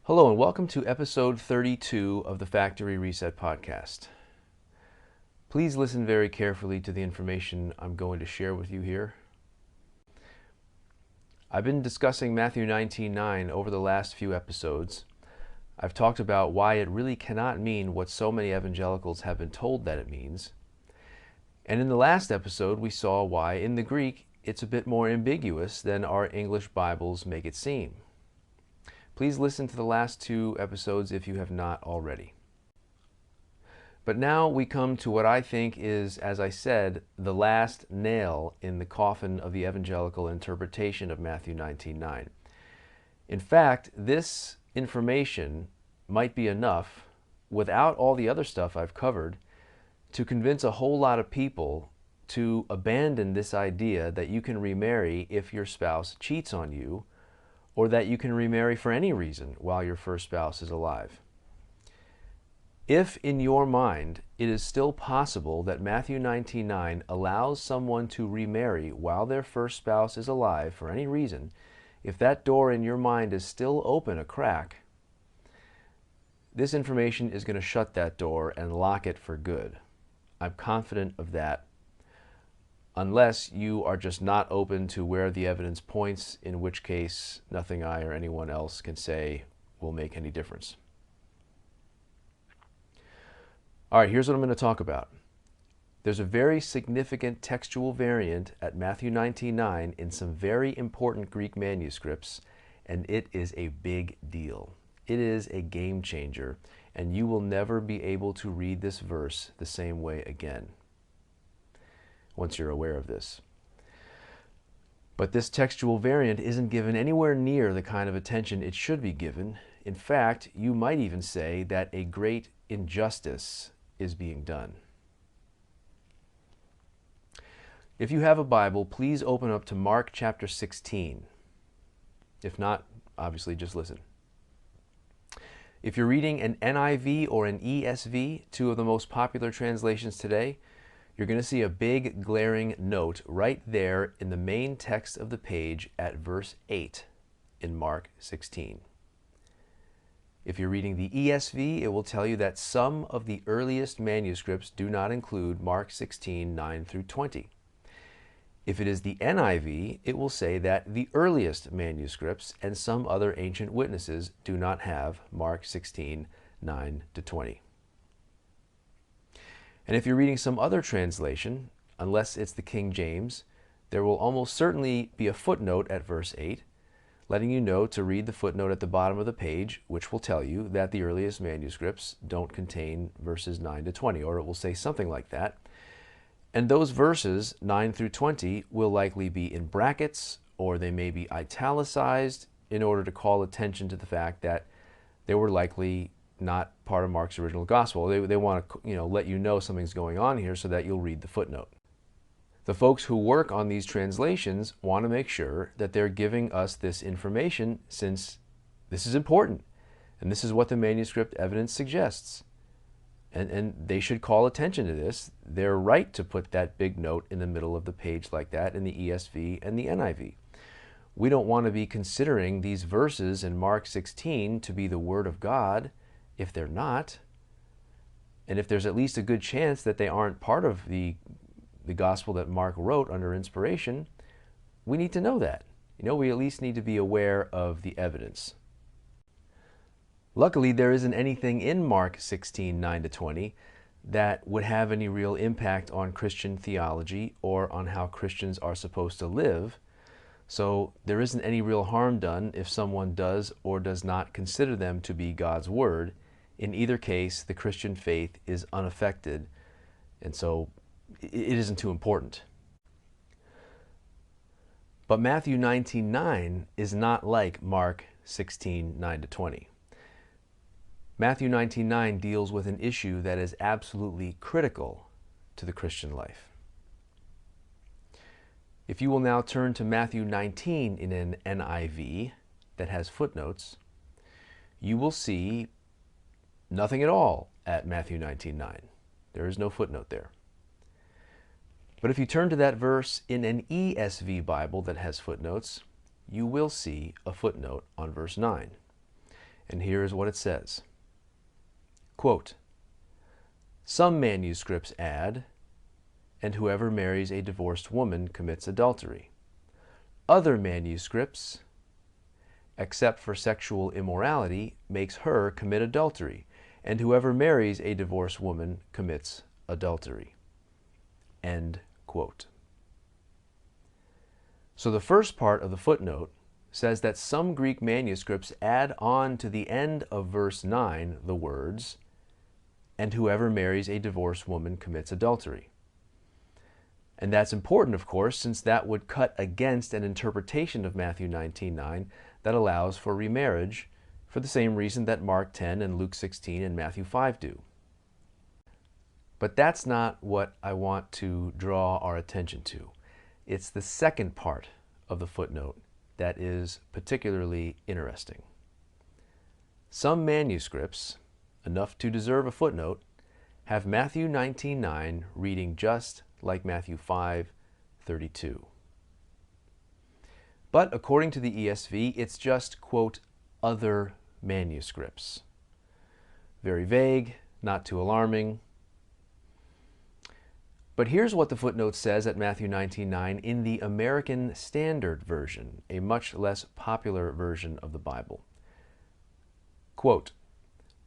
Hello and welcome to episode 32 of the Factory Reset podcast. Please listen very carefully to the information I'm going to share with you here. I've been discussing Matthew 19:9 over the last few episodes. I've talked about why it really cannot mean what so many evangelicals have been told that it means. And in the last episode, we saw why in the Greek it's a bit more ambiguous than our English Bibles make it seem. Please listen to the last two episodes if you have not already. But now we come to what I think is, as I said, the last nail in the coffin of the evangelical interpretation of Matthew 19:9. In fact, this information might be enough, without all the other stuff I've covered, to convince a whole lot of people to abandon this idea that you can remarry if your spouse cheats on you, or that you can remarry for any reason while your first spouse is alive. If in your mind it is still possible that Matthew 19:9 allows someone to remarry while their first spouse is alive for any reason, if that door in your mind is still open a crack, this information is going to shut that door and lock it for good. I'm confident of that, unless you are just not open to where the evidence points, in which case nothing I or anyone else can say will make any difference. All right, here's what I'm going to talk about. There's a very significant textual variant at Matthew 19:9 in some very important Greek manuscripts, and it is a big deal. It is a game changer, and you will never be able to read this verse the same way again once you're aware of this. But this textual variant isn't given anywhere near the kind of attention it should be given. In fact, you might even say that a great injustice is being done. If you have a Bible, please open up to Mark chapter 16. If not, obviously just listen. If you're reading an NIV or an ESV, two of the most popular translations today, you're going to see a big glaring note right there in the main text of the page at verse 8 in Mark 16. If you're reading the ESV, it will tell you that some of the earliest manuscripts do not include Mark 16:9 through 20. If it is the NIV, it will say that the earliest manuscripts and some other ancient witnesses do not have Mark 16:9 to 20. And if you're reading some other translation, unless it's the King James, there will almost certainly be a footnote at verse 8, letting you know to read the footnote at the bottom of the page, which will tell you that the earliest manuscripts don't contain verses 9 to 20, or it will say something like that. And those verses, 9 through 20, will likely be in brackets, or they may be italicized in order to call attention to the fact that they were likely not part of Mark's original gospel. They want to, let you know something's going on here so that you'll read the footnote. The folks who work on these translations want to make sure that they're giving us this information, since this is important, and this is what the manuscript evidence suggests. And they should call attention to this. They're right to put that big note in the middle of the page like that in the ESV and the NIV. We don't want to be considering these verses in Mark 16 to be the Word of God if they're not, and if there's at least a good chance that they aren't part of the gospel that Mark wrote under inspiration. We need to know that. We at least need to be aware of the evidence. Luckily, there isn't anything in Mark 16:9 to 20 that would have any real impact on Christian theology or on how Christians are supposed to live. So there isn't any real harm done if someone does or does not consider them to be God's Word. In either case, the Christian faith is unaffected, and so it isn't too important. But Matthew 19:9 is not like Mark 16:9 to 20. Matthew 19:9 deals with an issue that is absolutely critical to the Christian life. If you will now turn to Matthew 19 in an NIV that has footnotes, you will see nothing at all at Matthew 19:9. There is no footnote there. But if you turn to that verse in an ESV Bible that has footnotes, you will see a footnote on verse 9. And here is what it says. Quote, "Some manuscripts add, 'and whoever marries a divorced woman commits adultery.' Other manuscripts, 'except for sexual immorality, makes her commit adultery, and whoever marries a divorced woman commits adultery.'" End quote. So the first part of the footnote says that some Greek manuscripts add on to the end of verse 9 the words, "and whoever marries a divorced woman commits adultery." And that's important, of course, since that would cut against an interpretation of Matthew 19:9 that allows for remarriage for the same reason that Mark 10 and Luke 16 and Matthew 5 do. But that's not what I want to draw our attention to. It's the second part of the footnote that is particularly interesting. Some manuscripts, enough to deserve a footnote, have Matthew 19:9 reading just like Matthew 5:32. But according to the ESV, it's just, quote, "other manuscripts." Very vague, not too alarming. But here's what the footnote says at Matthew 19:9 in the American Standard Version, a much less popular version of the Bible. Quote,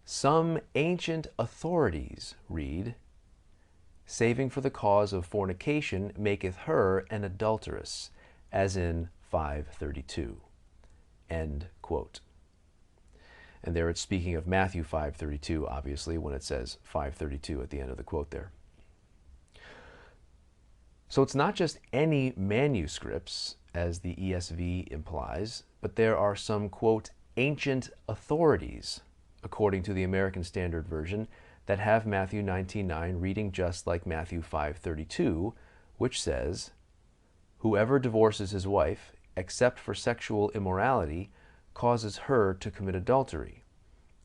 "Some ancient authorities read, 'Saving for the cause of fornication maketh her an adulteress,' as in 5:32. End quote. And there it's speaking of Matthew 5:32, obviously, when it says 5:32 at the end of the quote there. So it's not just any manuscripts, as the ESV implies, but there are some, quote, "ancient authorities," according to the American Standard Version, that have Matthew 19:9 reading just like Matthew 5:32, which says, "Whoever divorces his wife, except for sexual immorality, causes her to commit adultery,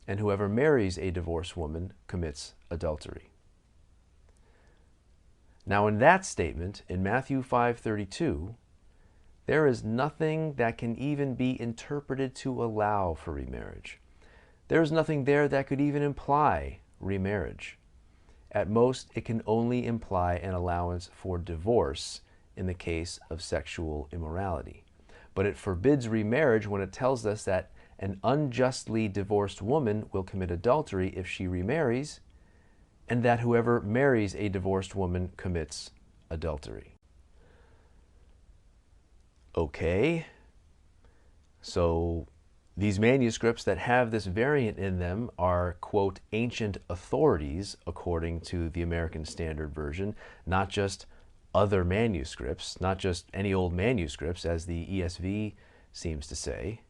and whoever marries a divorced woman commits adultery." Now in that statement, in Matthew 5:32, there is nothing that can even be interpreted to allow for remarriage. There is nothing there that could even imply remarriage. At most, it can only imply an allowance for divorce in the case of sexual immorality. But it forbids remarriage when it tells us that an unjustly divorced woman will commit adultery if she remarries, and that whoever marries a divorced woman commits adultery. Okay, so these manuscripts that have this variant in them are, quote, "ancient authorities," according to the American Standard Version, not just other manuscripts, not just any old manuscripts, as the ESV seems to say.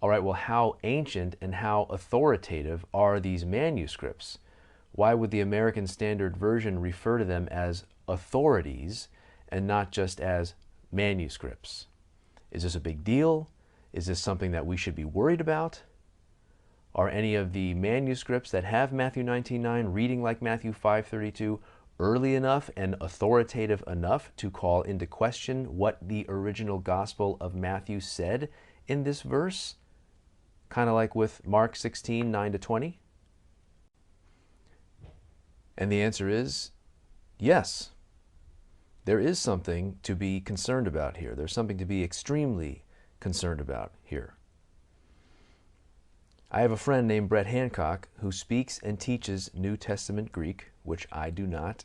All right, well, how ancient and how authoritative are these manuscripts? Why would the American Standard Version refer to them as authorities and not just as manuscripts? Is this a big deal? Is this something that we should be worried about? Are any of the manuscripts that have Matthew 19:9 reading like Matthew 5:32 early enough and authoritative enough to call into question what the original Gospel of Matthew said in this verse? Kind of like with Mark 16:9-20? And the answer is yes. There is something to be concerned about here. There's something to be extremely concerned about here. I have a friend named Brett Hancock who speaks and teaches New Testament Greek, which I do not.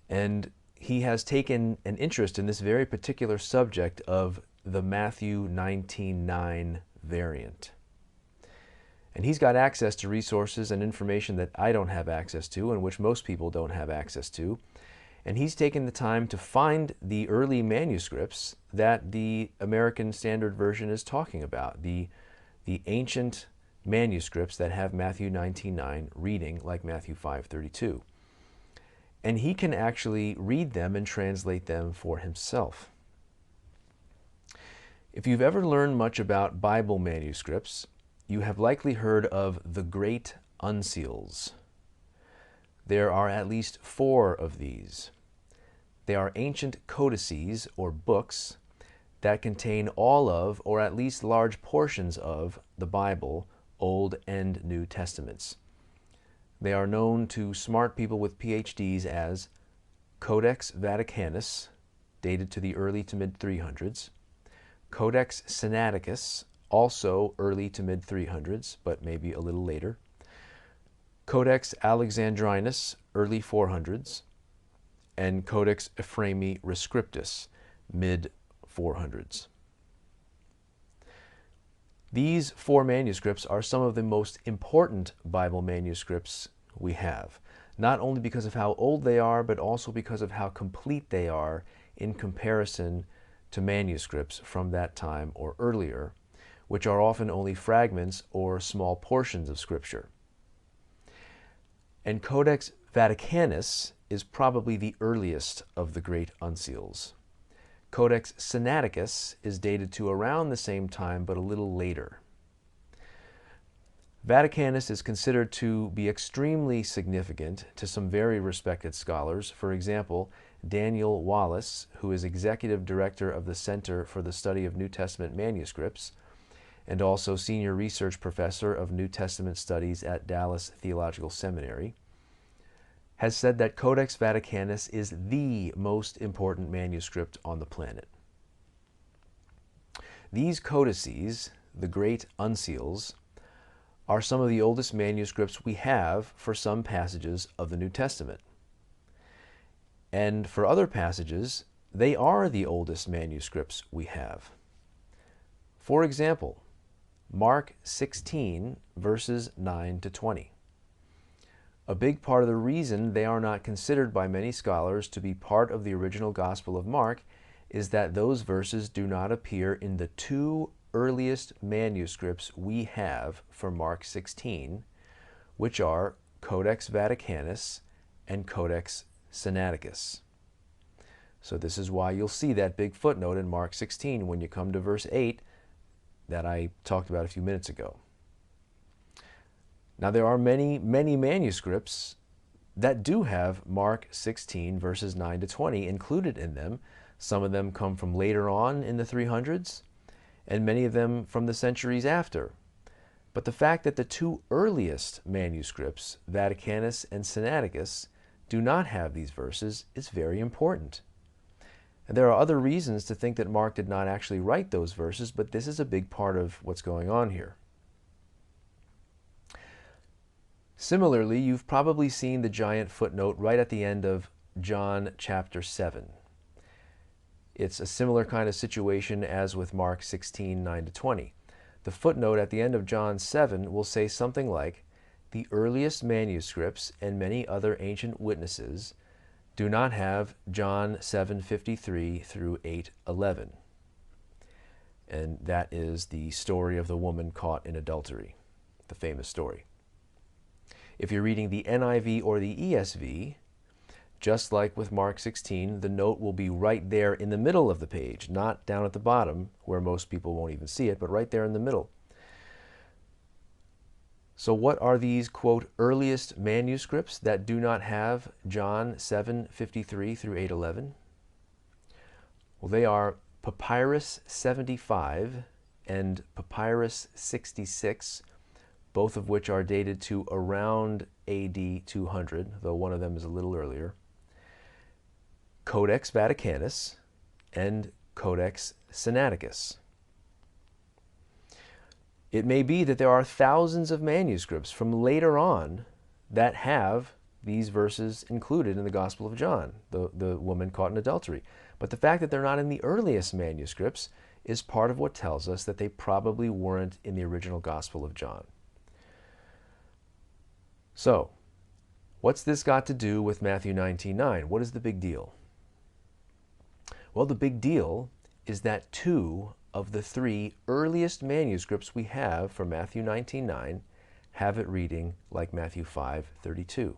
And he has taken an interest in this very particular subject of the Matthew 19:9 variant. And he's got access to resources and information that I don't have access to, and which most people don't have access to. And he's taken the time to find the early manuscripts that the American Standard Version is talking about, the ancient manuscripts that have Matthew 19:9 reading like Matthew 5:32. And he can actually read them and translate them for himself. If you've ever learned much about Bible manuscripts, you have likely heard of the Great Unseals. There are at least 4 of these. They are ancient codices or books that contain all of, or at least large portions of, the Bible, Old and New Testaments. They are known to smart people with PhDs as Codex Vaticanus, dated to the early to mid-300s, Codex Sinaiticus, also early to mid-300s, but maybe a little later, Codex Alexandrinus, early 400s, and Codex Ephraemi Rescriptus, mid-400s. These four manuscripts are some of the most important Bible manuscripts we have, not only because of how old they are, but also because of how complete they are in comparison to manuscripts from that time or earlier, which are often only fragments or small portions of Scripture. And Codex Vaticanus is probably the earliest of the great uncials. Codex Sinaiticus is dated to around the same time, but a little later. Vaticanus is considered to be extremely significant to some very respected scholars. For example, Daniel Wallace, who is executive director of the Center for the Study of New Testament Manuscripts, and also senior research professor of New Testament studies at Dallas Theological Seminary, has said that Codex Vaticanus is the most important manuscript on the planet. These codices, the great uncials, are some of the oldest manuscripts we have for some passages of the New Testament. And for other passages, they are the oldest manuscripts we have. For example, Mark 16, verses 9 to 20. A big part of the reason they are not considered by many scholars to be part of the original Gospel of Mark is that those verses do not appear in the two earliest manuscripts we have for Mark 16, which are Codex Vaticanus and Codex Sinaiticus. So this is why you'll see that big footnote in Mark 16 when you come to verse 8 that I talked about a few minutes ago. Now, there are many, many manuscripts that do have Mark 16, verses 9 to 20 included in them. Some of them come from later on in the 300s, and many of them from the centuries after. But the fact that the two earliest manuscripts, Vaticanus and Sinaiticus, do not have these verses is very important. And there are other reasons to think that Mark did not actually write those verses, but this is a big part of what's going on here. Similarly, you've probably seen the giant footnote right at the end of John chapter 7. It's a similar kind of situation as with Mark 16, 9 to 20. The footnote at the end of John 7 will say something like, "The earliest manuscripts and many other ancient witnesses do not have John 7:53 through 8:11." And that is the story of the woman caught in adultery, the famous story. If you're reading the NIV or the ESV, just like with Mark 16, the note will be right there in the middle of the page, not down at the bottom where most people won't even see it, but right there in the middle. So what are these, quote, earliest manuscripts that do not have John 7:53 through 8:11? Well, they are Papyrus 75 and Papyrus 66, both of which are dated to around AD 200, though one of them is a little earlier, Codex Vaticanus, and Codex Sinaiticus. It may be that there are thousands of manuscripts from later on that have these verses included in the Gospel of John, the woman caught in adultery. But the fact that they're not in the earliest manuscripts is part of what tells us that they probably weren't in the original Gospel of John. So, what's this got to do with Matthew 19:9? What is the big deal? Well, the big deal is that two of the three earliest manuscripts we have for Matthew 19:9 have it reading like Matthew 5:32.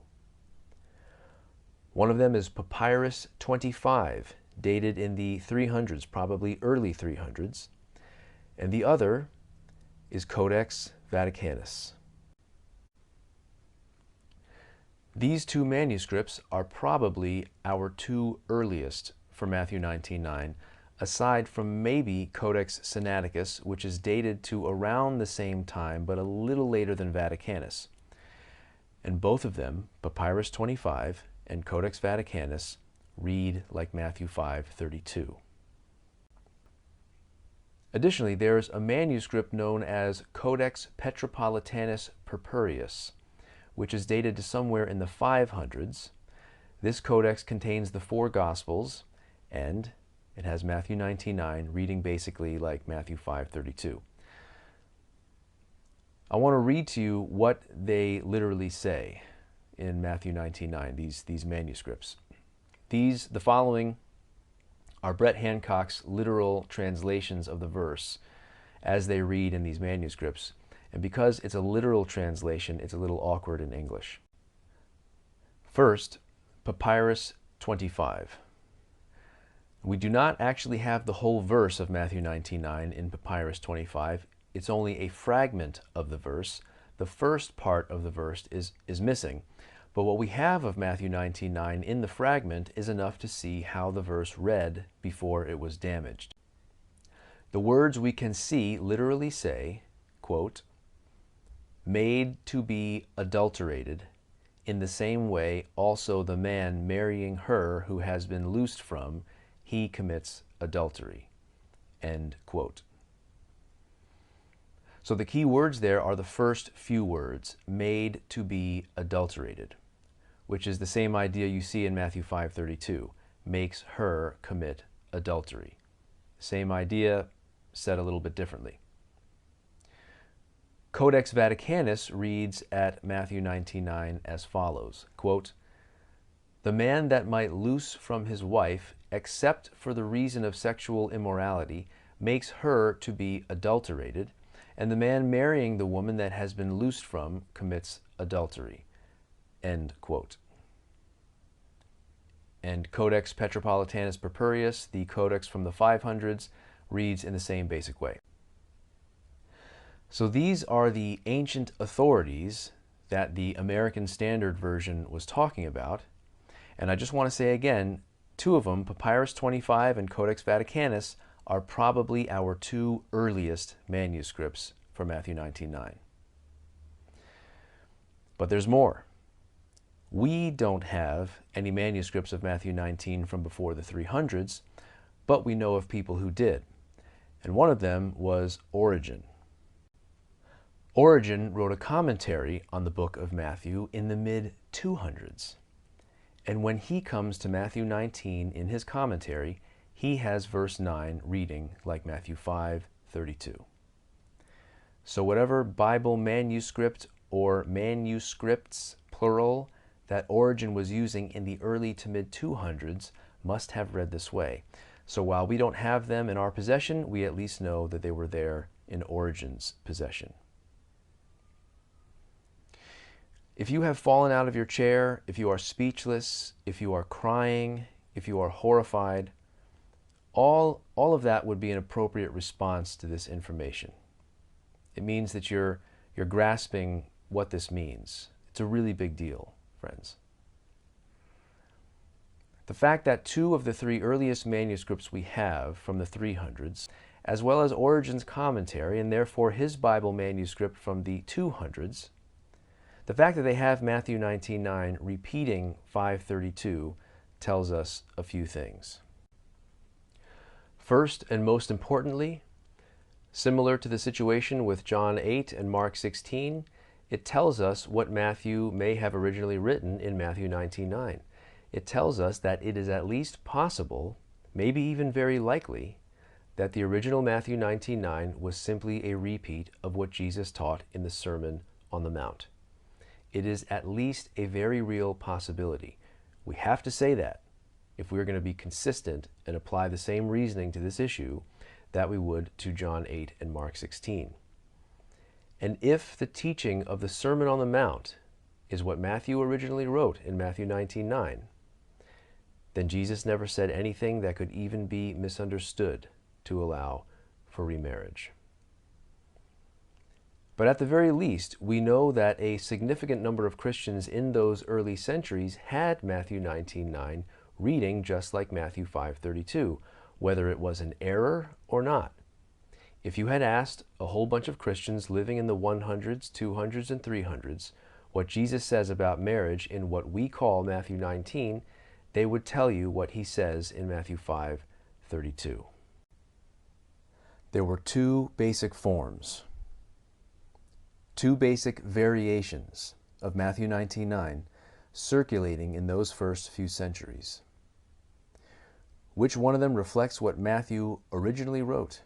One of them is Papyrus 25, dated in the 300s, probably early 300s, and the other is Codex Vaticanus. These two manuscripts are probably our two earliest for Matthew 19:9, aside from maybe Codex Sinaiticus, which is dated to around the same time but a little later than Vaticanus. And both of them, Papyrus 25 and Codex Vaticanus, read like Matthew 5:32. Additionally, there's a manuscript known as Codex Petropolitanus Purpureus, which is dated to somewhere in the 500s. This codex contains the four Gospels, and it has Matthew 19:9, reading basically like Matthew 5:32. I want to read to you what they literally say in Matthew 19:9, these manuscripts. The following are Brett Hancock's literal translations of the verse as they read in these manuscripts. And because it's a literal translation, it's a little awkward in English. First, Papyrus 25. We do not actually have the whole verse of Matthew 19:9 in Papyrus 25. It's only a fragment of the verse. The first part of the verse is missing. But what we have of Matthew 19:9 in the fragment is enough to see how the verse read before it was damaged. The words we can see literally say, quote, "made to be adulterated, in the same way also the man marrying her who has been loosed from, he commits adultery," end quote. So the key words there are the first few words, "made to be adulterated," which is the same idea you see in Matthew 5:32, makes her commit adultery. Same idea, said a little bit differently. Codex Vaticanus reads at Matthew 19:9 as follows, quote, "The man that might loose from his wife, except for the reason of sexual immorality, makes her to be adulterated, and the man marrying the woman that has been loosed from commits adultery," end quote. And Codex Petropolitanus Purpureus, the codex from the 500s, reads in the same basic way. So these are the ancient authorities that the American Standard Version was talking about. And I just want to say again, two of them, Papyrus 25 and Codex Vaticanus, are probably our two earliest manuscripts for Matthew 19:9. But there's more. We don't have any manuscripts of Matthew 19 from before the 300s, but we know of people who did. And one of them was Origen. Origen wrote a commentary on the book of Matthew in the mid-200s. And when he comes to Matthew 19 in his commentary, he has verse 9 reading like Matthew 5:32. So whatever Bible manuscript or manuscripts, plural, that Origen was using in the early to mid-200s must have read this way. So while we don't have them in our possession, we at least know that they were there in Origen's possession. If you have fallen out of your chair, if you are speechless, if you are crying, if you are horrified, all of that would be an appropriate response to this information. It means that you're grasping what this means. It's a really big deal, friends. The fact that two of the three earliest manuscripts we have from the 300s, as well as Origen's commentary, and therefore his Bible manuscript from the 200s, the fact that they have Matthew 19:9 repeating 5:32 tells us a few things. First, and most importantly, similar to the situation with John 8 and Mark 16, it tells us what Matthew may have originally written in Matthew 19:9. It tells us that it is at least possible, maybe even very likely, that the original Matthew 19:9 was simply a repeat of what Jesus taught in the Sermon on the Mount. It is at least a very real possibility. We have to say that if we're going to be consistent and apply the same reasoning to this issue that we would to John 8 and Mark 16. And if the teaching of the Sermon on the Mount is what Matthew originally wrote in Matthew 19:9, then Jesus never said anything that could even be misunderstood to allow for remarriage. But at the very least, we know that a significant number of Christians in those early centuries had Matthew 19:9 reading just like Matthew 5:32, whether it was an error or not. If you had asked a whole bunch of Christians living in the 100s, 200s, and 300s what Jesus says about marriage in what we call Matthew 19, they would tell you what he says in Matthew 5:32. There were two basic forms, two basic variations of Matthew 19:9 circulating in those first few centuries. Which one of them reflects what Matthew originally wrote?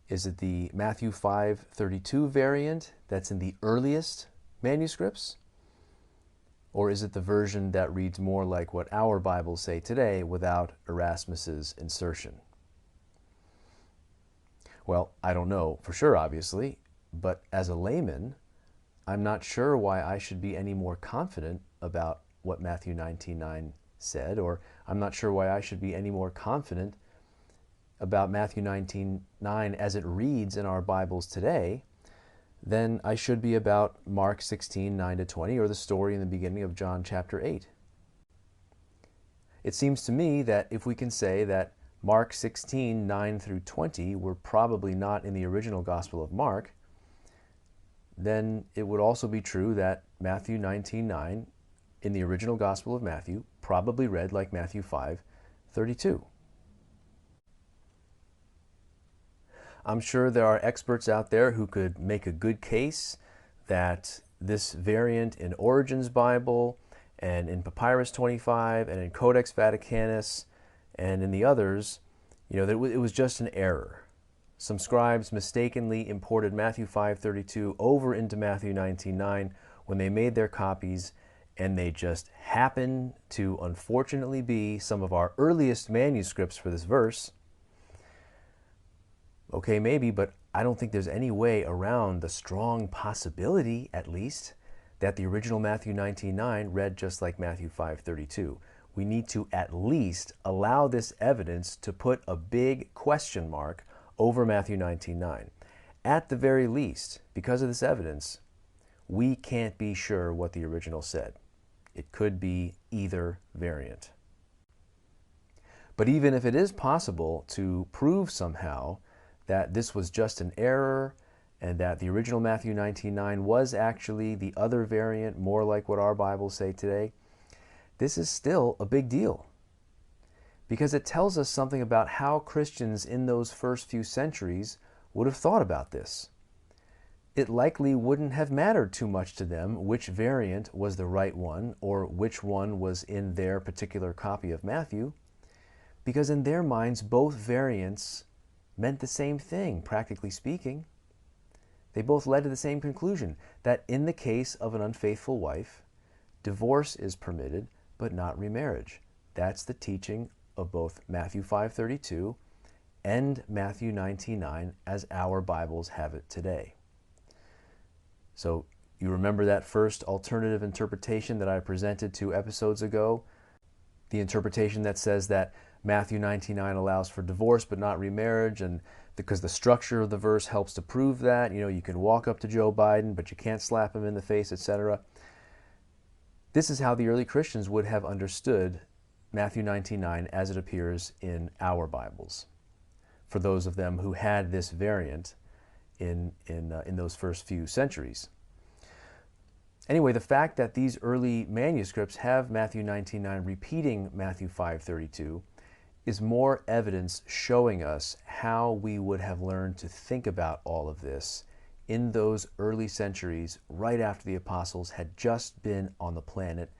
Is it the Matthew 5:32 variant that's in the earliest manuscripts? Or is it the version that reads more like what our Bibles say today without Erasmus's insertion? Well, I don't know for sure, obviously, but as a layman, I'm not sure why I should be any more confident about what Matthew 19:9 said, or I'm not sure why I should be any more confident about Matthew 19:9 as it reads in our Bibles today than I should be about Mark 16:9-20 or the story in the beginning of John chapter 8. It seems to me that if we can say that Mark 16:9-20 were probably not in the original Gospel of Mark, then it would also be true that Matthew 19:9 in the original Gospel of Matthew probably read like Matthew 5:32. I'm sure there are experts out there who could make a good case that this variant in Origen's Bible and in Papyrus 25 and in Codex Vaticanus and in the others, that it was just an error. Some scribes mistakenly imported Matthew 5:32 over into Matthew 19:9 when they made their copies, and they just happen to unfortunately be some of our earliest manuscripts for this verse. Okay, maybe, but I don't think there's any way around the strong possibility, at least, that the original Matthew 19:9 read just like Matthew 5:32. We need to at least allow this evidence to put a big question mark over Matthew 19:9. At the very least, because of this evidence, we can't be sure what the original said. It could be either variant. But even if it is possible to prove somehow that this was just an error and that the original Matthew 19:9 was actually the other variant, more like what our Bibles say today, this is still a big deal because it tells us something about how Christians in those first few centuries would have thought about this. It likely wouldn't have mattered too much to them which variant was the right one or which one was in their particular copy of Matthew, because in their minds both variants meant the same thing, practically speaking. They both led to the same conclusion, that in the case of an unfaithful wife, divorce is permitted, but not remarriage. That's the teaching of both Matthew 5:32 and Matthew 19:9 as our Bibles have it today. So you remember that first alternative interpretation that I presented 2 episodes ago? The interpretation that says that Matthew 19:9 allows for divorce but not remarriage, and because the structure of the verse helps to prove that, you can walk up to Joe Biden, but you can't slap him in the face, etc. This is how the early Christians would have understood Matthew 19:9 as it appears in our Bibles, for those of them who had this variant in those first few centuries. Anyway, the fact that these early manuscripts have Matthew 19:9 repeating Matthew 5:32 is more evidence showing us how we would have learned to think about all of this in those early centuries right after the apostles had just been on the planet.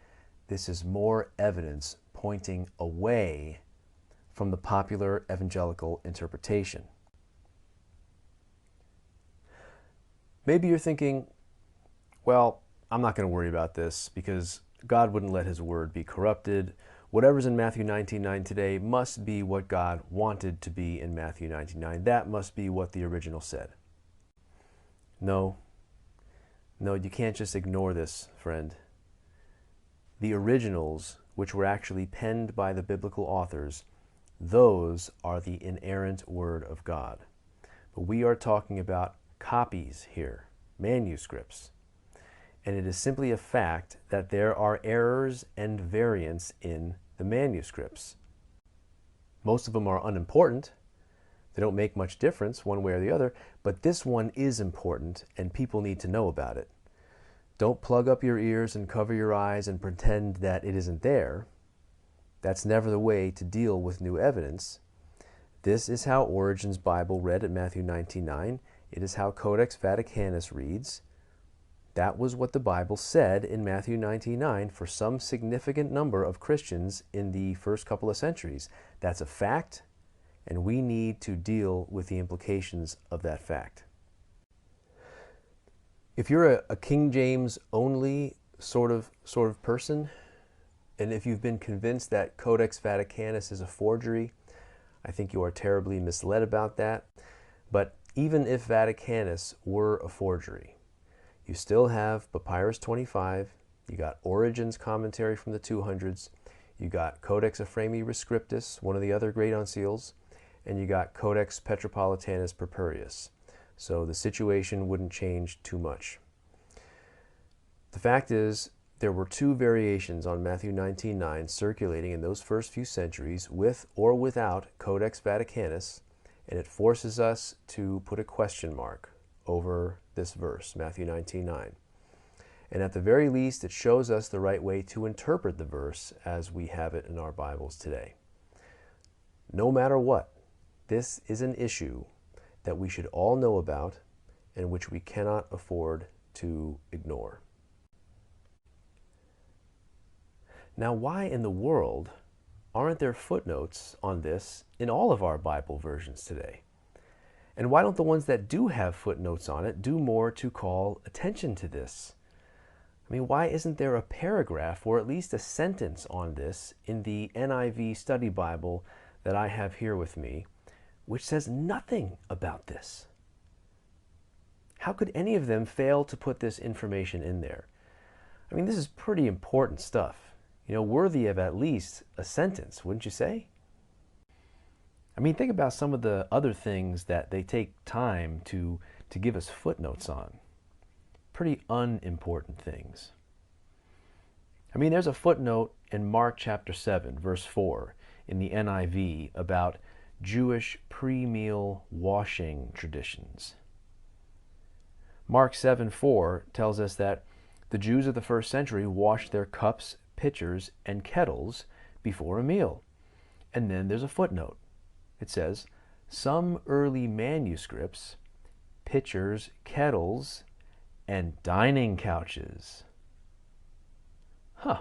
This is more evidence pointing away from the popular evangelical interpretation. Maybe you're thinking, well, I'm not going to worry about this because God wouldn't let his word be corrupted. Whatever's in Matthew 19:9 today must be what God wanted to be in Matthew 19:9. That must be what the original said. No, you can't just ignore this, friend. The originals, which were actually penned by the biblical authors, those are the inerrant word of God. But we are talking about copies here, manuscripts. And it is simply a fact that there are errors and variants in the manuscripts. Most of them are unimportant. They don't make much difference one way or the other, but this one is important and people need to know about it. Don't plug up your ears and cover your eyes and pretend that it isn't there. That's never the way to deal with new evidence. This is how Origen's Bible read at Matthew 19:9. It is how Codex Vaticanus reads. That was what the Bible said in Matthew 19:9 for some significant number of Christians in the first couple of centuries. That's a fact, and we need to deal with the implications of that fact. If you're a King James only sort of person, and if you've been convinced that Codex Vaticanus is a forgery, I think you are terribly misled about that. But even if Vaticanus were a forgery, you still have Papyrus 25, you got Origen's commentary from the 200s, you got Codex Ephraemi Rescriptus, one of the other great uncials, and you got Codex Petropolitanus Purpureus. So the situation wouldn't change too much. The fact is, there were two variations on Matthew 19:9 circulating in those first few centuries with or without Codex Vaticanus, and it forces us to put a question mark over this verse, Matthew 19:9. And at the very least, it shows us the right way to interpret the verse as we have it in our Bibles today. No matter what, this is an issue that we should all know about and which we cannot afford to ignore. Now, why in the world aren't there footnotes on this in all of our Bible versions today? And why don't the ones that do have footnotes on it do more to call attention to this? I mean, why isn't there a paragraph or at least a sentence on this in the NIV Study Bible that I have here with me, which says nothing about this? How could any of them fail to put this information in there? I mean, this is pretty important stuff. You know, worthy of at least a sentence, wouldn't you say? I mean, think about some of the other things that they take time to give us footnotes on. Pretty unimportant things. I mean, there's a footnote in Mark chapter 7, verse 4 in the NIV about Jewish pre-meal washing traditions. Mark 7:4 tells us that the Jews of the first century washed their cups, pitchers, and kettles before a meal. And then there's a footnote. It says, some early manuscripts, pitchers, kettles, and dining couches.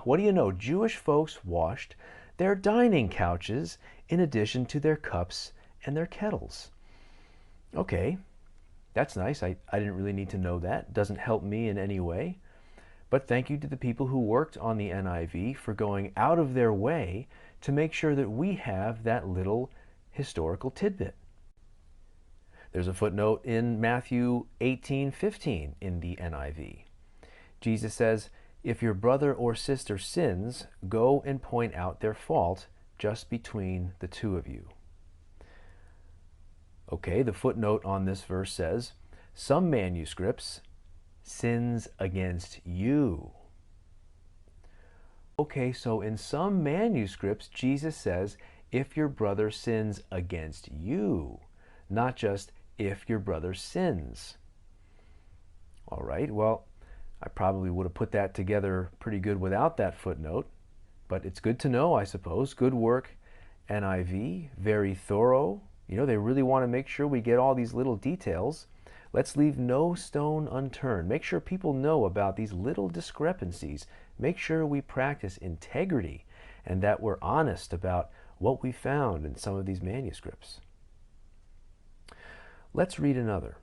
What do you know? Jewish folks washed their dining couches in addition to their cups and their kettles. Okay, that's nice. I didn't really need to know that. Doesn't help me in any way. But thank you to the people who worked on the NIV for going out of their way to make sure that we have that little historical tidbit. There's a footnote in Matthew 18:15 in the NIV. Jesus says, if your brother or sister sins, go and point out their fault just between the two of you. Okay, the footnote on this verse says, some manuscripts, sins against you. Okay, so in some manuscripts, Jesus says, if your brother sins against you, not just if your brother sins. All right, well, I probably would have put that together pretty good without that footnote, but it's good to know, I suppose. Good work, NIV, very thorough. You know, they really want to make sure we get all these little details. Let's leave no stone unturned. Make sure people know about these little discrepancies. Make sure we practice integrity and that we're honest about what we found in some of these manuscripts. Let's read another.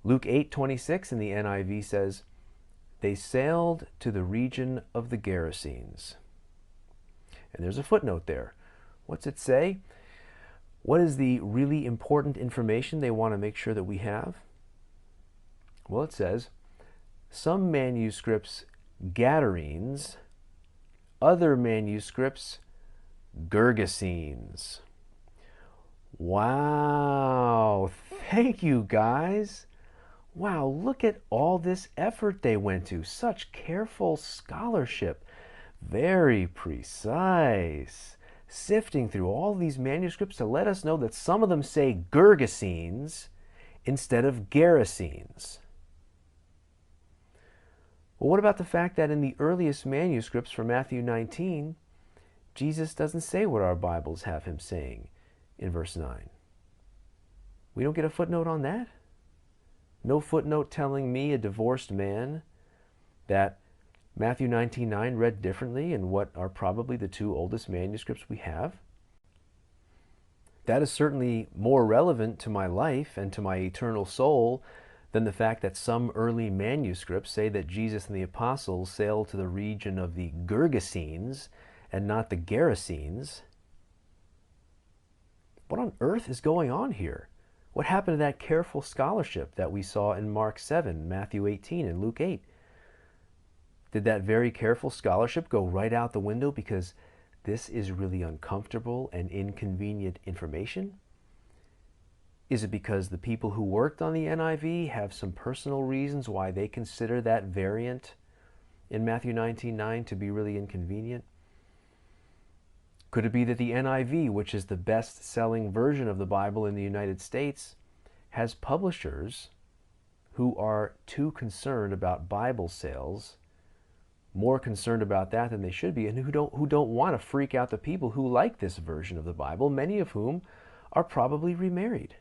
Luke 8:26 in the NIV says, they sailed to the region of the Gerasenes. And there's a footnote there. What's it say? What is the really important information they want to make sure that we have? Well, it says, some manuscripts Gadarenes, other manuscripts Gergesenes. Wow, thank you guys. Wow, look at all this effort they went to. Such careful scholarship. Very precise. sifting through all these manuscripts to let us know that some of them say Gergesenes instead of Gerasenes. Well, what about the fact that in the earliest manuscripts for Matthew 19, Jesus doesn't say what our Bibles have him saying in verse 9? We don't get a footnote on that? No footnote telling me, a divorced man, that Matthew 19:9 read differently in what are probably the two oldest manuscripts we have? That is certainly more relevant to my life and to my eternal soul than the fact that some early manuscripts say that Jesus and the apostles sailed to the region of the Gergesenes and not the Gerasenes. What on earth is going on here? What happened to that careful scholarship that we saw in Mark 7, Matthew 18, and Luke 8? Did that very careful scholarship go right out the window because this is really uncomfortable and inconvenient information? Is it because the people who worked on the NIV have some personal reasons why they consider that variant in Matthew 19:9 to be really inconvenient? Could it be that the NIV, which is the best-selling version of the Bible in the United States, has publishers who are too concerned about Bible sales, more concerned about that than they should be, and who don't want to freak out the people who like this version of the Bible, many of whom are probably remarried?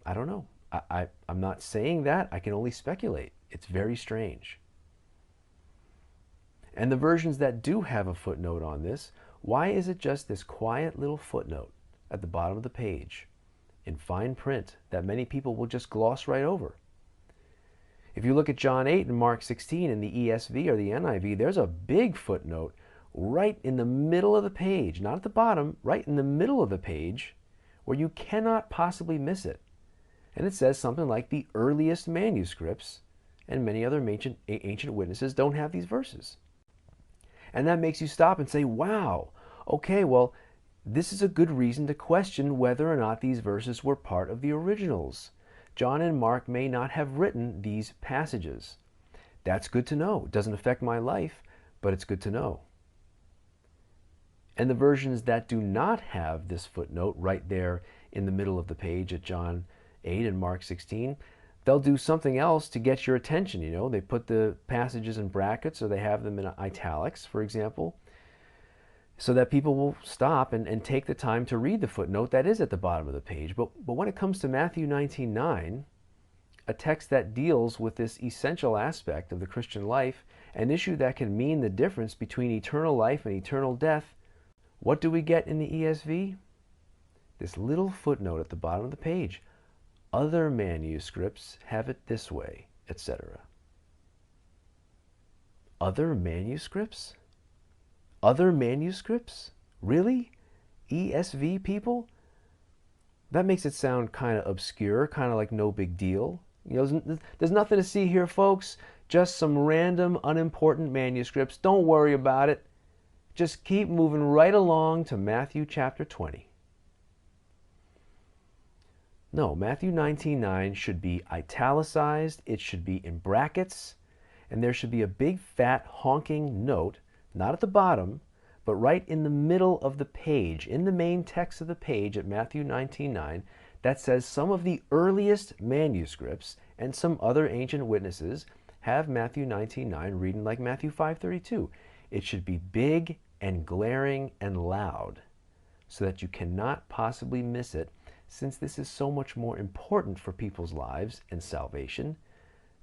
I don't know. I'm not saying that. I can only speculate. It's very strange. And the versions that do have a footnote on this, why is it just this quiet little footnote at the bottom of the page in fine print that many people will just gloss right over? If you look at John 8 and Mark 16 in the ESV or the NIV, there's a big footnote right in the middle of the page, not at the bottom, right in the middle of the page, where you cannot possibly miss it. And it says something like the earliest manuscripts and many other ancient witnesses don't have these verses. And that makes you stop and say, wow, okay, well, this is a good reason to question whether or not these verses were part of the originals. John and Mark may not have written these passages. That's good to know. It doesn't affect my life, but it's good to know. And the versions that do not have this footnote right there in the middle of the page at John 8 and Mark 16, they'll do something else to get your attention. You know, they put the passages in brackets or they have them in italics, for example, so that people will stop and take the time to read the footnote that is at the bottom of the page. But when it comes to Matthew 19:9, a text that deals with this essential aspect of the Christian life, an issue that can mean the difference between eternal life and eternal death, what do we get in the ESV? This little footnote at the bottom of the page. Other manuscripts have it this way, etc. Other manuscripts? Other manuscripts? Really? ESV people? That makes it sound kind of obscure, kind of like no big deal. You know, there's nothing to see here, folks. Just some random, unimportant manuscripts. Don't worry about it. Just keep moving right along to Matthew chapter 20. No, Matthew 19:9 should be italicized, it should be in brackets, and there should be a big fat honking note, not at the bottom, but right in the middle of the page, in the main text of the page at Matthew 19:9, that says some of the earliest manuscripts and some other ancient witnesses have Matthew 19:9 reading like Matthew 5:32. It should be big and glaring and loud so that you cannot possibly miss it, since this is so much more important for people's lives and salvation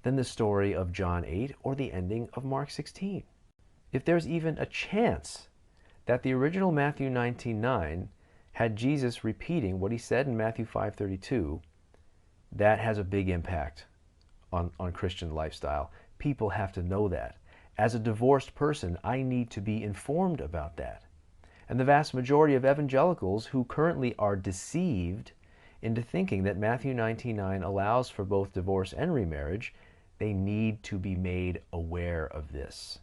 than the story of John 8 or the ending of Mark 16. If there's even a chance that the original Matthew 19:9 had Jesus repeating what he said in Matthew 5:32, that has a big impact on Christian lifestyle. People have to know that. As a divorced person, I need to be informed about that. And the vast majority of evangelicals who currently are deceived into thinking that Matthew 19:9 allows for both divorce and remarriage, they need to be made aware of this.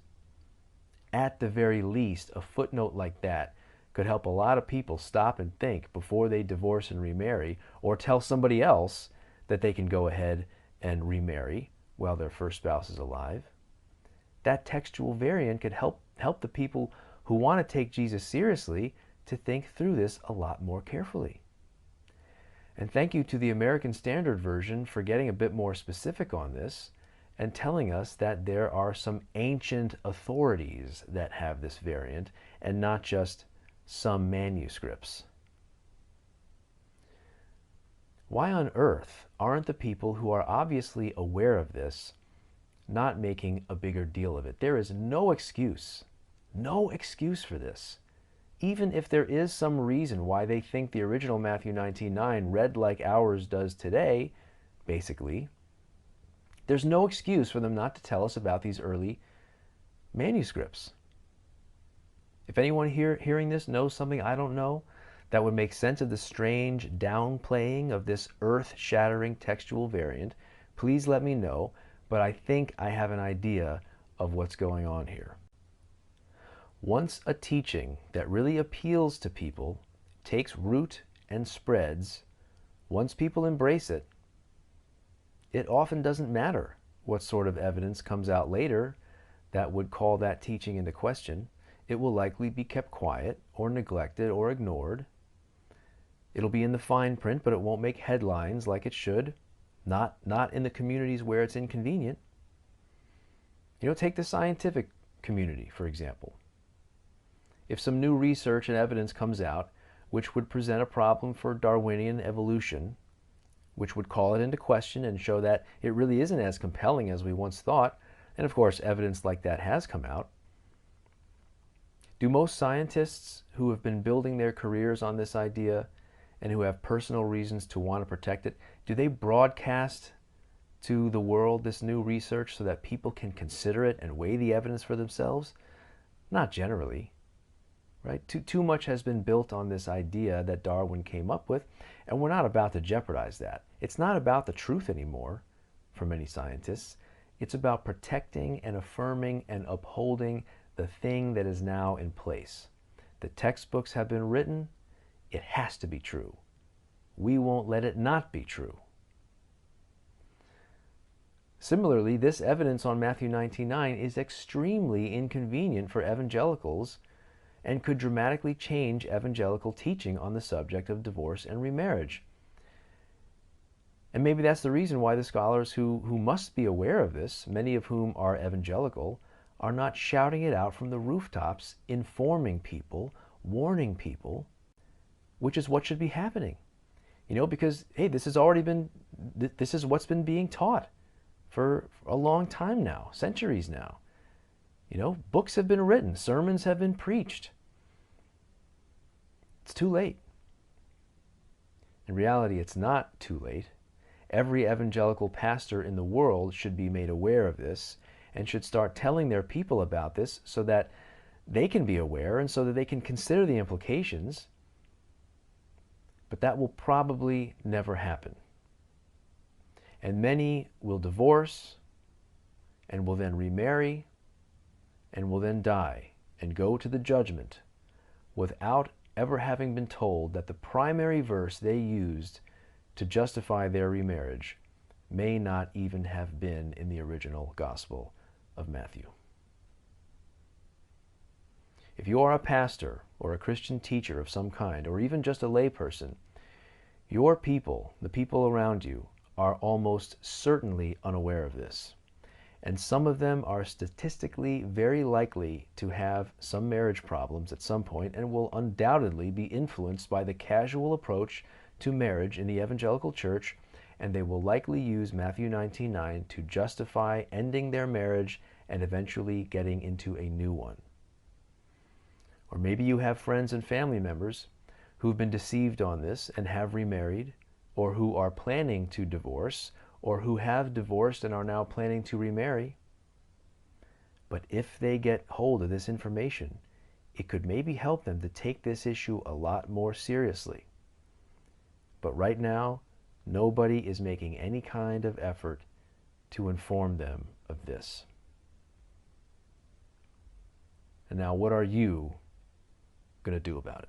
At the very least, a footnote like that could help a lot of people stop and think before they divorce and remarry, or tell somebody else that they can go ahead and remarry while their first spouse is alive. That textual variant could help the people who want to take Jesus seriously to think through this a lot more carefully. And thank you to the American Standard Version for getting a bit more specific on this and telling us that there are some ancient authorities that have this variant and not just some manuscripts. Why on earth aren't the people who are obviously aware of this not making a bigger deal of it? There is no excuse for this. Even if there is some reason why they think the original Matthew 19:9 read like ours does today, basically, there's no excuse for them not to tell us about these early manuscripts. If anyone hearing this knows something I don't know that would make sense of the strange downplaying of this earth-shattering textual variant, please let me know, but I think I have an idea of what's going on here. Once a teaching that really appeals to people takes root and spreads, once people embrace it, it often doesn't matter what sort of evidence comes out later that would call that teaching into question. It will likely be kept quiet or neglected or ignored. It'll be in the fine print, but it won't make headlines like it should, not in the communities where it's inconvenient. Take the scientific community, for example. If some new research and evidence comes out which would present a problem for Darwinian evolution, which would call it into question and show that it really isn't as compelling as we once thought, and of course evidence like that has come out, do most scientists who have been building their careers on this idea and who have personal reasons to want to protect it, do they broadcast to the world this new research so that people can consider it and weigh the evidence for themselves? Not generally. Right? Too much has been built on this idea that Darwin came up with, and we're not about to jeopardize that. It's not about the truth anymore for many scientists. It's about protecting and affirming and upholding the thing that is now in place. The textbooks have been written. It has to be true. We won't let it not be true. Similarly, this evidence on Matthew 19:9 is extremely inconvenient for evangelicals and could dramatically change evangelical teaching on the subject of divorce and remarriage. And maybe that's the reason why the scholars who must be aware of this, many of whom are evangelical, are not shouting it out from the rooftops, informing people, warning people, which is what should be happening. Because, hey, this is what's been being taught for a long time now, centuries now. Books have been written, sermons have been preached. It's too late. In reality, it's not too late. Every evangelical pastor in the world should be made aware of this and should start telling their people about this so that they can be aware and so that they can consider the implications. But that will probably never happen. And many will divorce and will then remarry and will then die and go to the judgment without ever having been told that the primary verse they used to justify their remarriage may not even have been in the original Gospel of Matthew. If you are a pastor or a Christian teacher of some kind, or even just a layperson, your people, the people around you, are almost certainly unaware of this. And some of them are statistically very likely to have some marriage problems at some point and will undoubtedly be influenced by the casual approach to marriage in the evangelical church, and they will likely use Matthew 19:9 to justify ending their marriage and eventually getting into a new one. Or maybe you have friends and family members who've been deceived on this and have remarried, or who are planning to divorce, or who have divorced and are now planning to remarry. But if they get hold of this information, it could maybe help them to take this issue a lot more seriously. But right now, nobody is making any kind of effort to inform them of this. And now, what are you going to do about it?